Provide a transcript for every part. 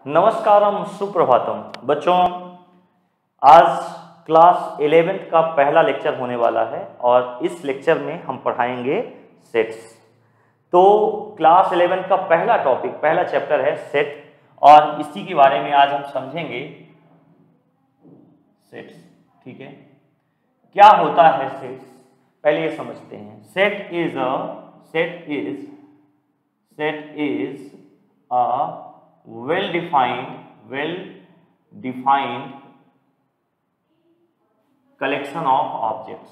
नमस्कारम सुप्रभातम बच्चों। आज class 11th का पहला लेक्चर होने वाला है और इस लेक्चर में हम पढ़ाएंगे सेट्स। तो क्लास 11 का पहला टॉपिक, पहला चैप्टर है सेट और इसी के बारे में आज हम समझेंगे सेट्स। ठीक है, क्या होता है सेट्स, पहले ये समझते हैं। Set is a well defined collection of objects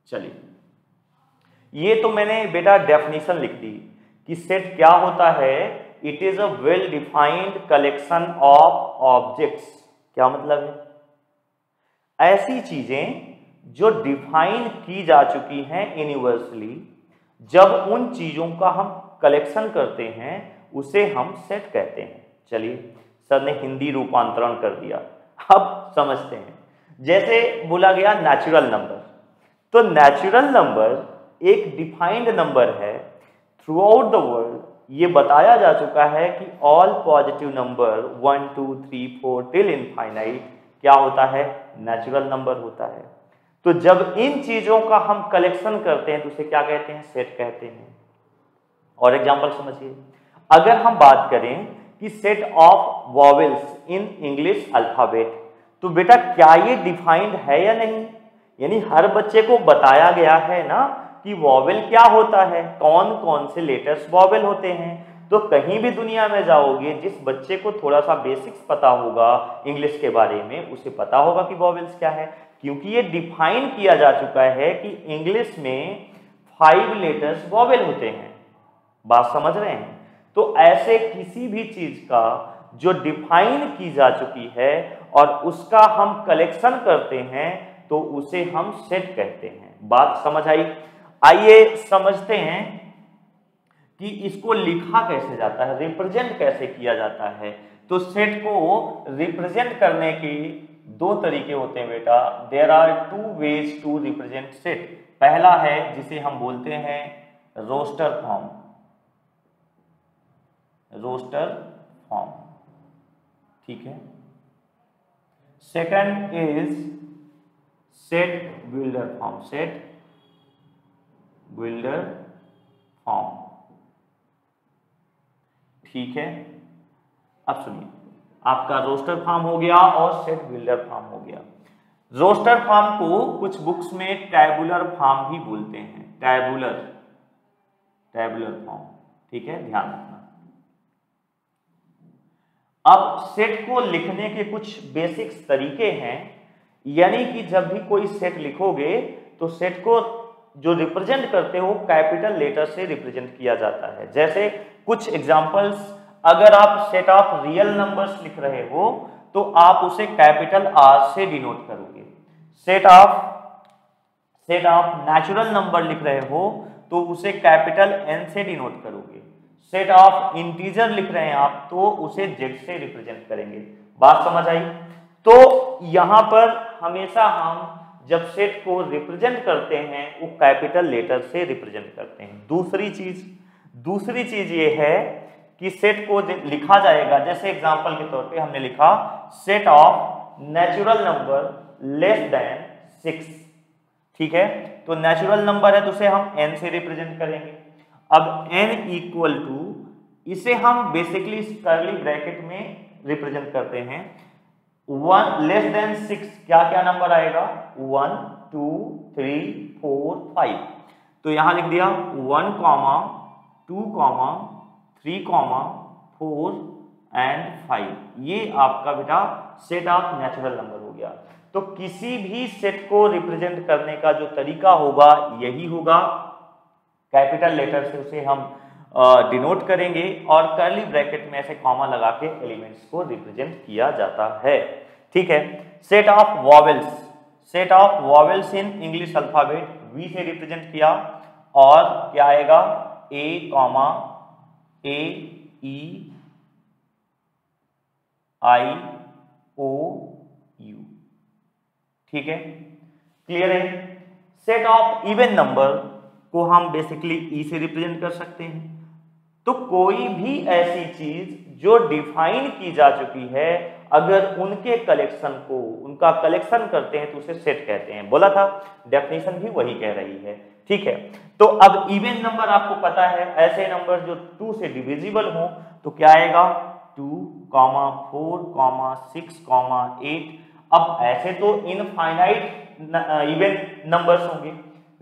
चलिए, ये तो मैंने बेटा डेफिनेशन लिख दी कि सेट क्या होता है। It is a well defined collection of objects. क्या मतलब है? ऐसी चीजें जो डिफाइन की जा चुकी हैं यूनिवर्सली, जब उन चीजों का हम कलेक्शन करते हैं उसे हम सेट कहते हैं। चलिए, सर ने हिंदी रूपांतरण कर दिया, अब समझते हैं। जैसे बोला गया नेचुरल नंबर, तो नेचुरल नंबर एक डिफाइंड नंबर है। थ्रू आउट द वर्ल्ड ये बताया जा चुका है कि all positive number 1 2 3 4 till infinite क्या होता है? नेचुरल नंबर होता है। तो जब इन चीजों का हम कलेक्शन करते हैं तो उसे क्या कहते हैं? सेट कहते हैं। और एग्जांपल समझिए, अगर हम बात करें कि set of vowels in English alphabet, तो बेटा क्या ये डिफाइंड है या नहीं? यानी हर बच्चे को बताया गया है ना कि वॉवेल क्या होता है, कौन कौन से लेटर्स वॉवेल होते हैं। तो कहीं भी दुनिया में जाओगे, जिस बच्चे को थोड़ा सा बेसिक्स पता होगा इंग्लिश के बारे में, उसे पता होगा कि वॉवेल्स क्या है, क्योंकि ये डिफाइन किया जा चुका है कि इंग्लिश में 5 लेटर्स वॉवेल होते हैं। बात समझ रहे हैं? तो ऐसे किसी भी चीज का जो डिफाइन की जा चुकी है और उसका हम कलेक्शन करते हैं तो उसे हम सेट कहते हैं। बात समझ आई? आइए समझते हैं कि इसको लिखा कैसे जाता है, रिप्रेजेंट कैसे किया जाता है। तो सेट को रिप्रेजेंट करने की दो तरीके होते हैं बेटा। There are 2 ways to represent set. पहला है जिसे हम बोलते हैं रोस्टर फॉर्म, ठीक है। Second is set builder form, ठीक है। अब सुनिए, आपका रोस्टर फॉर्म हो गया और सेट बिल्डर फॉर्म हो गया। रोस्टर फॉर्म को कुछ बुक्स में टैबुलर फॉर्म भी बोलते हैं, टैबुलर फॉर्म, ठीक है, ध्यान रखना। अब सेट को लिखने के कुछ बेसिक्स तरीके हैं, यानी कि जब भी कोई सेट लिखोगे तो सेट को जो रिप्रेजेंट करते हो कैपिटल लेटर से रिप्रेजेंट किया जाता है। जैसे कुछ एग्जांपल्स, अगर आप सेट ऑफ रियल नंबर्स लिख रहे हो तो आप उसे कैपिटल आर से डिनोट करोगे। सेट ऑफ नेचुरल नंबर लिख रहे हो तो उसे कैपिटल एन से डिनोट करोगे। सेट ऑफ इंटीजर लिख रहे हैं आप तो उसे जेड से रिप्रेजेंट करेंगे। बात समझ आई? तो यहां पर हमेशा हम जब सेट को रिप्रेजेंट करते हैं वो कैपिटल लेटर से रिप्रेजेंट करते हैं। दूसरी चीज ये है कि सेट को लिखा जाएगा, जैसे एग्जांपल के तौर पे हमने लिखा set of natural number less then 6, ठीक है। तो नेचुरल नंबर है तो उसे हम n से रिप्रेजेंट करेंगे। अब n इक्वल टू, इसे हम बेसिकली कर्ली ब्रैकेट में रिप्रेजेंट करते हैं। 1 लेस देन 6 क्या क्या नंबर आएगा? 1 2 3 4 5। तो यहां लिख दिया 1 2 3 4 एंड 5। ये आपका बेटा सेट ऑफ नेचुरल नंबर हो गया। तो किसी भी सेट को रिप्रेजेंट करने का जो तरीका होगा यही होगा, कैपिटल लेटर से उसे हम डिनोट करेंगे और कर्ली ब्रैकेट में ऐसे कॉमा लगा के एलिमेंट्स को रिप्रेजेंट किया जाता है, ठीक है। Set of vowels in English alphabet V से रिप्रेजेंट किया और क्या आएगा? ए ई आई ओ यू, ठीक है, क्लियर है। सेट ऑफ इवन नंबर को हम बेसिकली ई से रिप्रेजेंट कर सकते हैं। तो कोई भी ऐसी चीज जो डिफाइन की जा चुकी है, अगर उनके कलेक्शन को उनका कलेक्शन करते हैं तो उसे सेट कहते हैं। बोला था डेफिनेशन भी वही कह रही है। ठीक है, तो अब इवन नंबर आपको पता है, ऐसे नंबर जो 2 से डिविजिबल हो तो क्या आएगा 2, 4, 6, 8। अब ऐसे तो इनफाइनाइट इवन नंबर्स होंगे,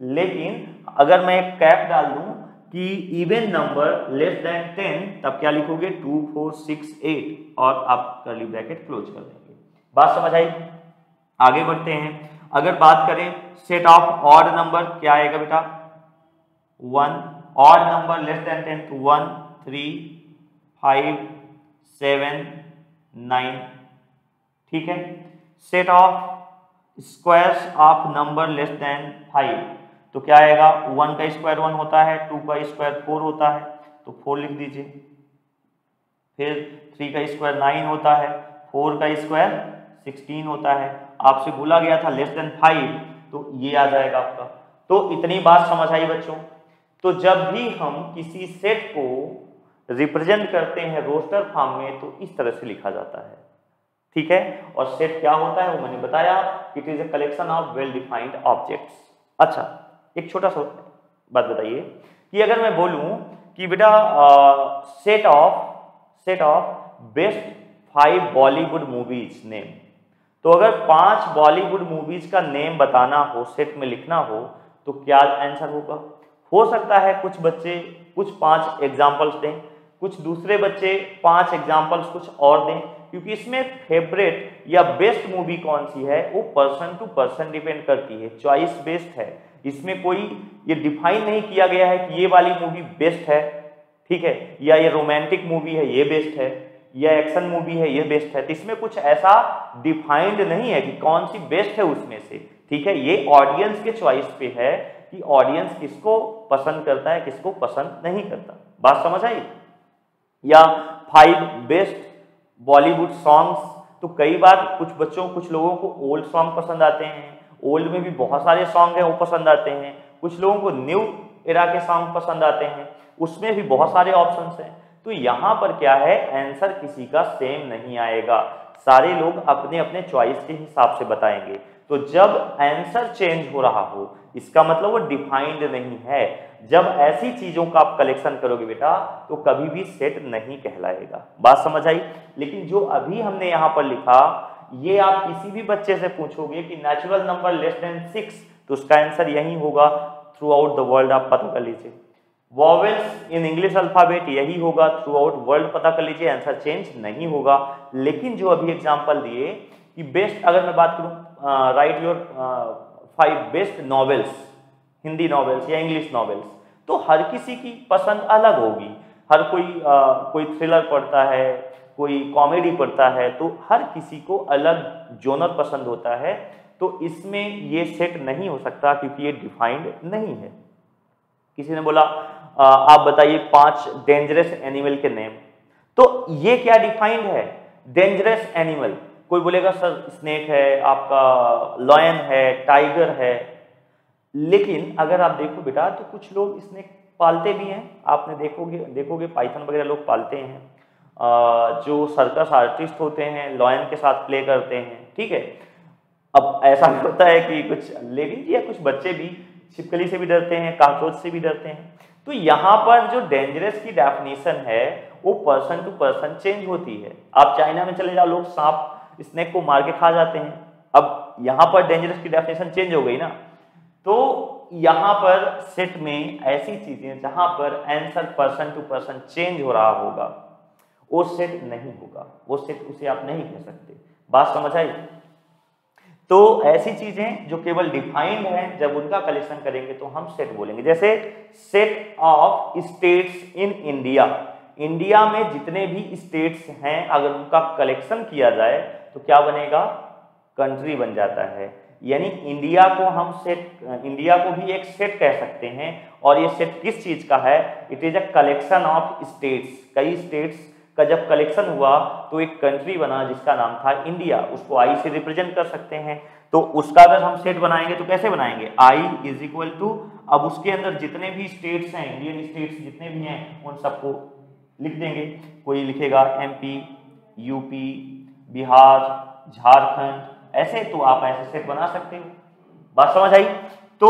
लेकिन अगर मैं एक कैप डाल दूं कि इवन नंबर लेस देन 10, तब क्या लिखोगे 2, 4, 6, 8 और आप कर्ली ब्रैकेट क्लोज कर देंगे। बात समझ आई? आगे बढ़ते हैं। अगर बात करें सेट ऑफ ऑड नंबर, क्या आएगा बेटा 1, ऑड नंबर लेस देन 10 तो 1, 3, 5, 7, 9। ठीक है, set of squares of number less then 5 तो क्या आएगा 1 का स्क्वायर 1 होता है, 2 का स्क्वायर 4 होता है तो 4 लिख दीजिए। फिर 3 का स्क्वायर 9 होता है, 4 का स्क्वायर 16 होता है। आपसे बोला गया था लेस देन 5 तो ये आ जाएगा आपका। तो इतनी बात समझ आई बच्चों। तो जब भी हम किसी सेट को रिप्रेजेंट करते हैं रोस्टर फॉर्म में तो इस तरह से लिखा जाता है। ठीक है, और सेट क्या होता है वो मैंने बताया, it is a collection of well defined objects. अच्छा, एक छोटा सा बात बताइए कि अगर मैं बोलूं कि बेटा set of best 5 Bollywood movies name, तो अगर 5 बॉलीवुड मूवीज का नेम बताना हो, सेट में लिखना हो तो क्या आंसर होगा? हो सकता है कुछ बच्चे कुछ 5 एग्जाम्पल्स दें, कुछ दूसरे बच्चे 5 एग्जाम्पल्स कुछ और दें, क्योंकि इसमें फेवरेट या बेस्ट मूवी कौन सी है वो पर्सन टू पर्सन डिपेंड करती है, चॉइस बेस्ड है। इसमें कोई ये डिफाइन नहीं किया गया है कि ये वाली मूवी बेस्ट है, ठीक है, या ये रोमांटिक मूवी है ये बेस्ट है, या एक्शन मूवी है ये बेस्ट है। तो इसमें कुछ ऐसा डिफाइंड नहीं है कि कौन सी बेस्ट है उसमें से। ठीक है, ये ऑडियंस के चॉइस पे है कि ऑडियंस किसको पसंद करता है, किसको पसंद नहीं करता। बात समझ आई? या 5 बेस्ट बॉलीवुड सॉन्ग्स, तो कई बार कुछ बच्चों कुछ लोगों को ओल्ड सॉन्ग पसंद आते हैं, ओल्ड में भी बहुत सारे सॉन्ग हैं वो पसंद आते हैं, कुछ लोगों को न्यू एरा के सॉन्ग पसंद आते हैं, उसमें भी बहुत सारे ऑप्शंस हैं। तो यहाँ पर क्या है, आंसर किसी का सेम नहीं आएगा, सारे लोग अपने अपने चॉइस के हिसाब से बताएंगे। तो जब आंसर चेंज हो रहा हो इसका मतलब वो डिफाइंड नहीं है। जब ऐसी चीजों का आप कलेक्शन करोगे बेटा तो कभी भी सेट नहीं कहलाएगा। बात समझ आई? लेकिन जो अभी हमने यहाँ पर लिखा, ये आप किसी भी बच्चे से पूछोगे कि नेचुरल नंबर लेस देन 6 तो उसका आंसर यही होगा थ्रू आउट द वर्ल्ड। आप पता कर लीजिए, वॉवेल्स इन इंग्लिश अल्फाबेट यही होगा थ्रू आउट वर्ल्ड, पता कर लीजिए, आंसर चेंज नहीं होगा। लेकिन जो अभी एग्जांपल दिए कि बेस्ट, अगर मैं बात करूं right your 5 best novels, Hindi novels या इंग्लिश नॉवेल्स, तो हर किसी की पसंद अलग होगी। हर कोई थ्रिलर पढ़ता है, कोई कॉमेडी पढ़ता है, तो हर किसी को अलग जोनर पसंद होता है। तो इसमें ये सेट नहीं हो सकता क्योंकि ये डिफाइंड नहीं है। किसी ने बोला आप बताइए 5 डेंजरस एनिमल के नेम, तो ये क्या डिफाइंड है? डेंजरस एनिमल, कोई बोलेगा सर स्नेक है, आपका लॉयन है, टाइगर है। लेकिन अगर आप देखो बेटा तो कुछ लोग स्नेक पालते भी हैं, आपने देखोगे पाइथन वगैरह लोग पालते हैं, जो सर्कस आर्टिस्ट होते हैं लॉयन के साथ प्ले करते हैं। ठीक है, अब ऐसा होता है कि कुछ लेडीज या कुछ बच्चे भी छिपकली से भी डरते हैं, काकरोच से भी डरते हैं। तो यहाँ पर जो डेंजरस की डेफिनेशन है वो पर्सन टू पर्सन चेंज होती है। आप चाइना में चले जाओ, लोग सांप स्नेक को मार के खा जाते हैं। अब यहाँ पर डेंजरस की डेफिनेशन चेंज हो गई ना, तो यहाँ पर सेट में ऐसी चीजें जहां पर answer person to person change हो रहा होगा वो सेट नहीं होगा, वो सेट उसे आप नहीं कह सकते। बात समझ आई? तो ऐसी चीजें जो केवल डिफाइंड हैं, जब उनका कलेक्शन करेंगे तो हम सेट बोलेंगे। जैसे set of states in India, India में जितने भी स्टेट्स हैं अगर उनका कलेक्शन किया जाए तो क्या बनेगा? कंट्री बन जाता है। यानी इंडिया को भी एक सेट कह सकते हैं। और ये सेट किस चीज का है? It is a collection of states, कई स्टेट्स का जब कलेक्शन हुआ तो एक कंट्री बना जिसका नाम था इंडिया, उसको आई से रिप्रेजेंट कर सकते हैं। तो उसका अगर हम सेट बनाएंगे तो कैसे बनाएंगे, आई इज इक्वल टू, अब उसके अंदर जितने भी स्टेट्स हैं, इंडियन स्टेट्स जितने भी हैं उन सबको लिख देंगे। कोई लिखेगा एमपी, यूपी, बिहार, झारखंड, ऐसे, तो आप ऐसे सेट बना सकते हो। बात समझ आई? तो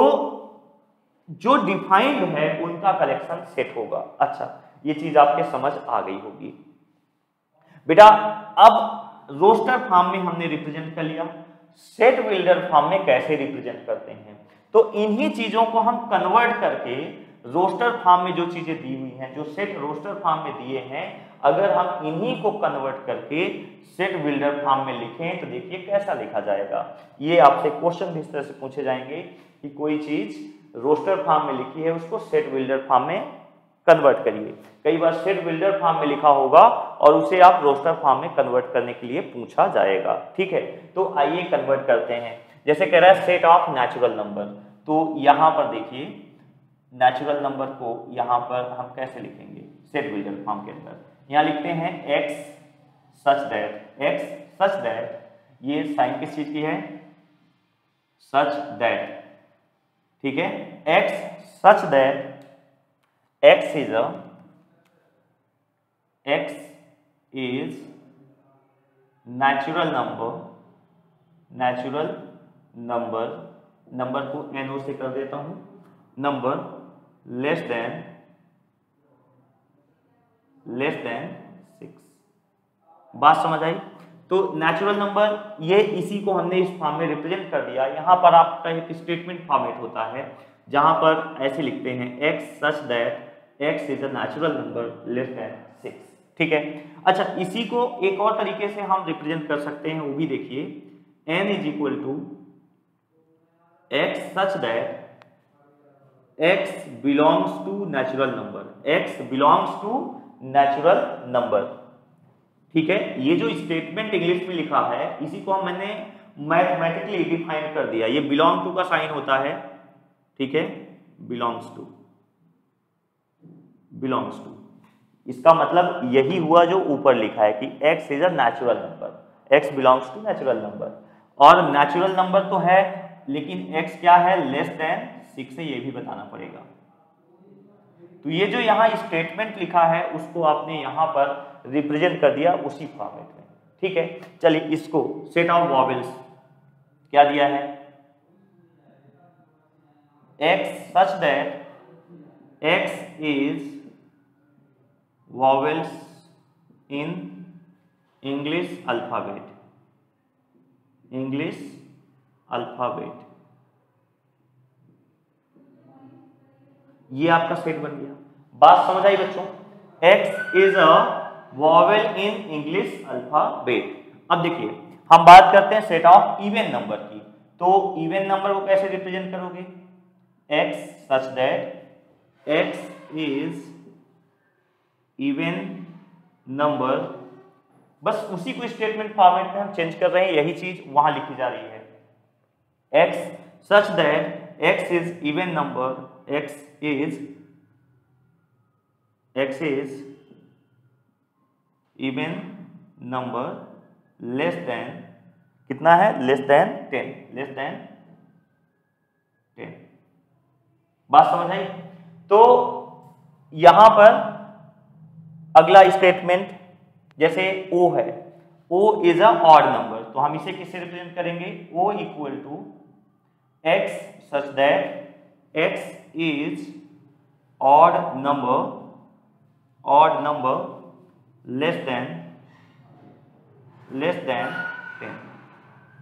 जो डिफाइंड है उनका कलेक्शन सेट होगा। अच्छा, ये चीज आपके समझ आ गई होगी बेटा। अब रोस्टर फॉर्म में हमने रिप्रेजेंट कर लिया, सेट बिल्डर फॉर्म में कैसे रिप्रेजेंट करते हैं, तो इन्हीं चीजों को हम कन्वर्ट करके रोस्टर फॉर्म में जो चीजें दी हुई हैं, जो सेट रोस्टर फॉर्म में दिए हैं, अगर हम इन्हीं को कन्वर्ट करके सेट बिल्डर फॉर्म में लिखें तो देखिए कैसा लिखा जाएगा। ये आपसे क्वेश्चन भी इस तरह से पूछे जाएंगे कि कोई चीज रोस्टर फॉर्म में लिखी है उसको सेट बिल्डर फॉर्म में कन्वर्ट करिए। कई बार सेट बिल्डर फॉर्म में लिखा होगा और उसे आप रोस्टर फॉर्म में कन्वर्ट करने के लिए पूछा जाएगा। ठीक है, तो आइए कन्वर्ट करते हैं। जैसे कह रहा है सेट ऑफ नेचुरल नंबर, तो यहां पर देखिए नेचुरल नंबर को यहां पर हम कैसे लिखेंगे सेट बिल्डर फॉर्म के अंदर, यहां लिखते हैं x such that, x such that, ये साइन किस चीज की है, सच दैट, ठीक है, x such that x is natural number को NO से कर देता हूं, नंबर लेस देन 6। बात समझ आई? तो नेचुरल नंबर ये इसी को हमने इस फॉर्म में रिप्रेजेंट कर दिया। यहां पर आपका एक स्टेटमेंट फॉर्मेट होता है जहां पर ऐसे लिखते हैं x such that x is a natural number less then 6। ठीक है, अच्छा इसी को एक और तरीके से हम रिप्रेजेंट कर सकते हैं, वो भी देखिए, n is equal to x such that x belongs to natural number, x belongs to natural number. ठीक है, ये जो स्टेटमेंट इंग्लिश में लिखा है इसी को मैंने मैथमेटिकली डिफाइन कर दिया। ये बिलोंग टू का साइन होता है, ठीक है, बिलोंग्स टू, इसका मतलब यही हुआ जो ऊपर लिखा है कि x is a natural number, x belongs to natural number. और नेचुरल नंबर तो है लेकिन x क्या है, लेस देन 6 है, ये भी बताना पड़ेगा। तो ये जो यहाँ स्टेटमेंट लिखा है उसको आपने यहाँ पर रिप्रेजेंट कर दिया उसी फॉर्मेट में। ठीक है, चलिए इसको सेट ऑफ वॉवेल्स क्या दिया है, x such that x is vowels in English alphabet, ये आपका सेट बन गया। बात समझ आई बच्चों? x is a vowel in English alphabet. अब देखिए हम बात करते हैं सेट ऑफ इवन नंबर की, तो इवन नंबर को कैसे रिप्रेजेंट करोगे, x such that x is even number, बस उसी को स्टेटमेंट फॉर्मेट में हम चेंज कर रहे हैं, यही चीज वहां लिखी जा रही है। x such that x is even number, x is even number less then, कितना है, लेस देन 10। बात समझ आई? तो यहां पर अगला स्टेटमेंट जैसे O है, O is a odd number, तो हम इसे किससे रिप्रेजेंट करेंगे, O equal to x such that x is odd number less than 10।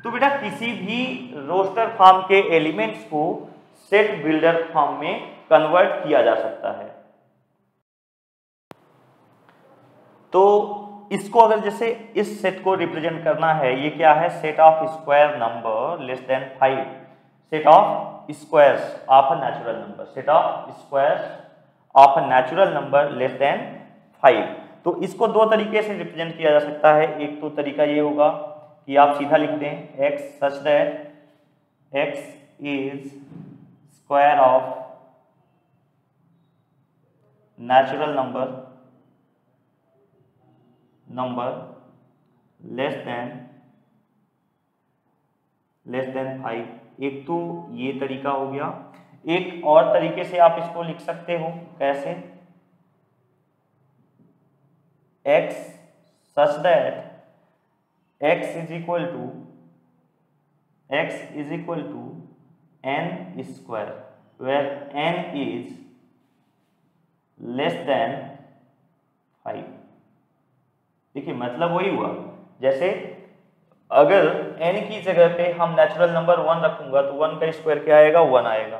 तो बेटा किसी भी रोस्टर फॉर्म के एलिमेंट्स को सेट बिल्डर फॉर्म में कन्वर्ट किया जा सकता है। तो इसको अगर जैसे इस सेट को रिप्रेजेंट करना है, ये क्या है, set of square number less then 5, set of squares of a natural number, set of squares of a natural number less then 5। तो इसको दो तरीके से रिप्रेजेंट किया जा सकता है। एक तो तरीका ये होगा कि आप सीधा लिख दें x such that x is square of natural number number less then 5। एक तो ये तरीका हो गया। एक और तरीके से आप इसको लिख सकते हो, कैसे? x such that x is equal to n square, where n is less than 5। देखिए मतलब वही हुआ, जैसे अगर n की जगह पे हम नेचुरल नंबर 1 रखूंगा तो 1 का स्क्वायर क्या आएगा? 1 आएगा।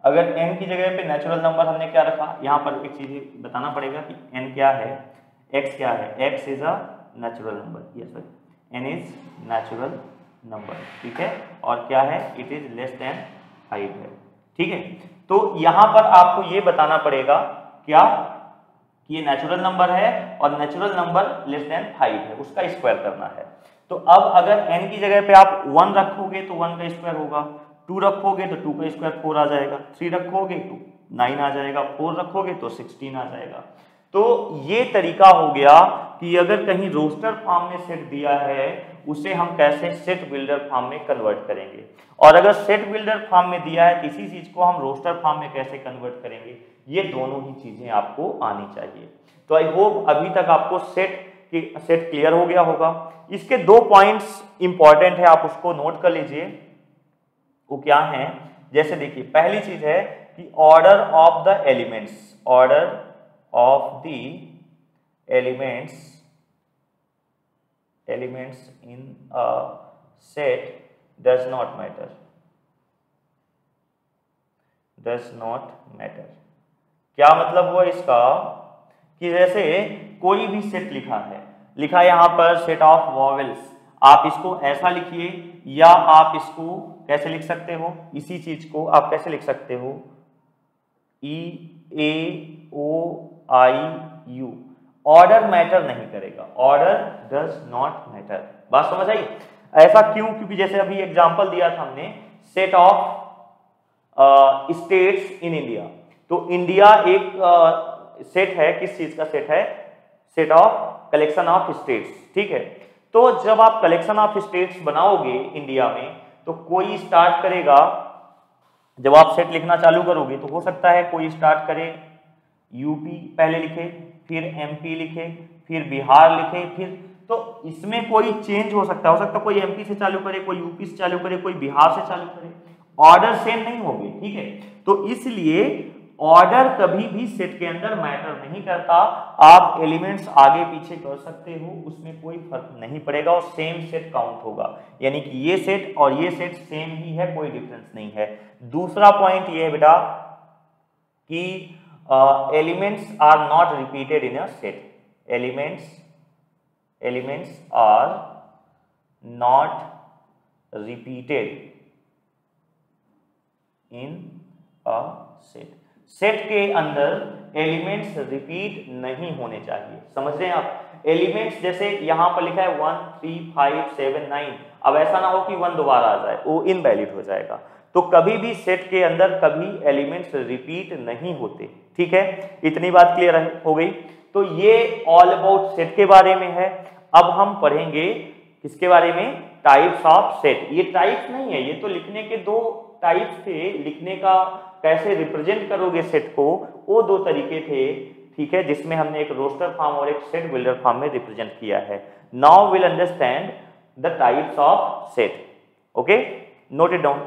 अगर n की जगह पे नेचुरल नंबर हमने क्या रखा, यहाँ पर एक चीज बताना पड़ेगा कि n क्या है, x क्या है। x is a natural number, yes sir, n is natural number, ठीक है। और क्या है? इट इज लेस देन 5 है, ठीक है। तो यहाँ पर आपको ये बताना पड़ेगा क्या कि ये नेचुरल नंबर है और नेचुरल नंबर लेस देन 5 है, उसका स्क्वायर करना है। तो अब अगर n की जगह पे आप 1 रखोगे तो 1 का स्क्वायर होगा, 2 रखोगे तो 2 का स्क्वायर 4 आ जाएगा, 3 रखोगे तो 9 आ जाएगा, 4 रखोगे तो 16 आ जाएगा। तो ये तरीका हो गया कि अगर कहीं रोस्टर फॉर्म में सेट दिया है उसे हम कैसे सेट बिल्डर फॉर्म में कन्वर्ट करेंगे, और अगर सेट बिल्डर फॉर्म में दिया है किसी चीज को हम रोस्टर फॉर्म में कैसे कन्वर्ट करेंगे, ये दोनों ही चीजें आपको आनी चाहिए। तो आई होप अभी तक आपको सेट क्लियर हो गया होगा। इसके 2 पॉइंट्स इंपॉर्टेंट है, आप उसको नोट कर लीजिए। वो क्या है? जैसे देखिए, पहली चीज है कि order of the elements, order of the elements in a set does not matter. क्या मतलब हुआ इसका कि जैसे कोई भी सेट लिखा है यहाँ पर सेट ऑफ वॉवेल्स, आप इसको ऐसा लिखिए या आप इसको कैसे लिख सकते हो, इसी चीज को आप कैसे लिख सकते हो, E A O I U। Order matter नहीं करेगा, ऑर्डर डज नॉट मैटर। बात समझ आई? ऐसा क्यों? क्योंकि जैसे अभी एग्जांपल दिया था हमने set of states in India, तो इंडिया एक सेट है, किस चीज का सेट है? Set of collection of states, ठीक है। तो जब आप कलेक्शन ऑफ स्टेट्स बनाओगे इंडिया में तो कोई स्टार्ट करेगा, जब आप सेट लिखना चालू करोगे तो हो सकता है कोई स्टार्ट करे यूपी पहले लिखे, फिर एमपी लिखे, फिर बिहार लिखे, फिर तो इसमें कोई चेंज हो सकता है कोई एमपी से चालू करे, कोई यूपी से चालू करे, कोई बिहार से चालू करे, ऑर्डर सेम नहीं होगी, ठीक है। तो इसलिए ऑर्डर कभी भी सेट के अंदर मैटर नहीं करता। आप एलिमेंट्स आगे पीछे कर सकते हो, उसमें कोई फर्क नहीं पड़ेगा और सेम सेट काउंट होगा, यानी कि ये सेट और ये सेट सेम ही है, कोई डिफरेंस नहीं है। दूसरा पॉइंट ये है बेटा कि elements are not repeated in a set, elements are not repeated in a set के अंदर एलिमेंट्स रिपीट नहीं होने चाहिए, समझ रहे हैं आप। एलिमेंट्स जैसे यहां पर लिखा है 1 3 5 7 9, अब ऐसा ना हो कि 1 दोबारा आ जाए, वो इनवैलिड हो जाएगा। तो कभी भी सेट के अंदर कभी एलिमेंट्स रिपीट नहीं होते, ठीक है। इतनी बात क्लियर हो गई। तो ये ऑल अबाउट सेट के बारे में है। अब हम पढ़ेंगे किसके बारे में? Types of set. ये टाइप्स नहीं है, ये तो लिखने के 2 टाइप्स थे, लिखने का कैसे रिप्रेजेंट करोगे सेट को, वो 2 तरीके थे, ठीक है, जिसमें हमने एक रोस्टर फॉर्म और एक सेट बिल्डर फॉर्म में रिप्रेजेंट किया है। Now will understand the types of set, okay, note it down.